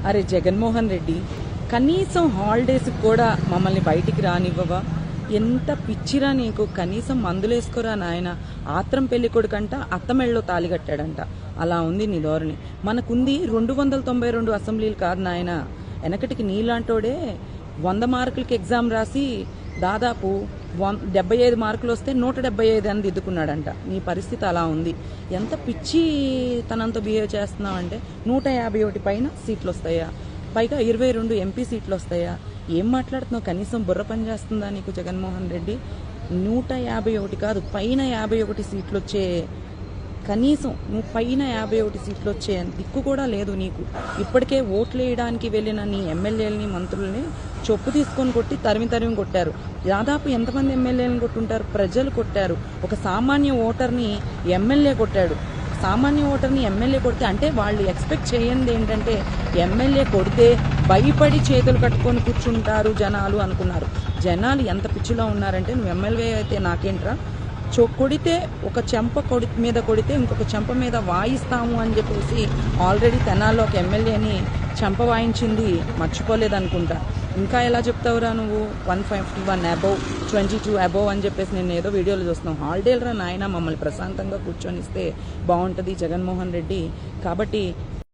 అరే జగన్మోహన్ రెడ్డి, కనీసం హాలిడేస్ కూడా మమ్మల్ని బయటికి రానివ్వవా? ఎంత పిచ్చిరా నీకు? కనీసం మందులేసుకోరా నాయన. ఆత్రం పెళ్లి కొడుకంట అత్తమెళ్ళలో తాలిగట్టాడంట. అలా ఉంది నీ ధోరణి. మనకుంది 292 అసెంబ్లీలు కాదు నాయన. వెనకటికి నీలాంటోడే 100 మార్కులకి ఎగ్జామ్ రాసి దాదాపు 75 మార్కులు వస్తే 175 అని దిద్దుకున్నాడంట. నీ పరిస్థితి అలా ఉంది. ఎంత పిచ్చి తనంతో బిహేవ్ చేస్తున్నావు అంటే 151 పైన సీట్లు వస్తాయా? పైగా 22 ఎంపీ సీట్లు వస్తాయా? ఏం మాట్లాడుతున్నావు? కనీసం బుర్ర పని చేస్తుందా నీకు జగన్మోహన్ రెడ్డి? 151 కాదు, పైన 51 సీట్లు వచ్చే, కనీసం నువ్వు పైన 51 సీట్లు వచ్చే దిక్కు కూడా లేదు నీకు. ఇప్పటికే ఓట్లు వేయడానికి వెళ్ళిన నీ ఎమ్మెల్యేలని మంత్రుల్ని చొప్పు తీసుకొని కొట్టి తరిమి కొట్టారు. దాదాపు ఎంతమంది ఎమ్మెల్యేలను కొట్టుంటారు? ప్రజలు కొట్టారు. ఒక సామాన్య ఓటర్ని ఎమ్మెల్యే కొట్టాడు. సామాన్య ఓటర్ని ఎమ్మెల్యే కొడితే అంటే వాళ్ళు ఎక్స్పెక్ట్ చేయండి ఏంటంటే ఎమ్మెల్యే కొడితే భయపడి చేతులు కట్టుకొని కూర్చుంటారు జనాలు అనుకున్నారు. జనాలు ఎంత పిచ్చిలో ఉన్నారంటే, నువ్వు ఎమ్మెల్యే అయితే నాకేంట్రా, కొడితే ఒక చెంప మీద కొడితే ఇంకొక చెంప మీద వాయిస్తాము అని చెప్పేసి ఆల్రెడీ తెనాల్లో ఒక ఎమ్మెల్యేని చెంప వాయించింది మర్చిపోలేదనుకుంటా. ఇంకా ఎలా చెప్తావురా నువ్వు? 151 అబోవ్, 22 అబోవ్ అని చెప్పేసి నేను ఏదో వీడియోలు చూస్తున్నావు. హాలిడేలు రా నాయన, మమ్మల్ని ప్రశాంతంగా కూర్చొని ఇస్తే బాగుంటుంది జగన్మోహన్ రెడ్డి. కాబట్టి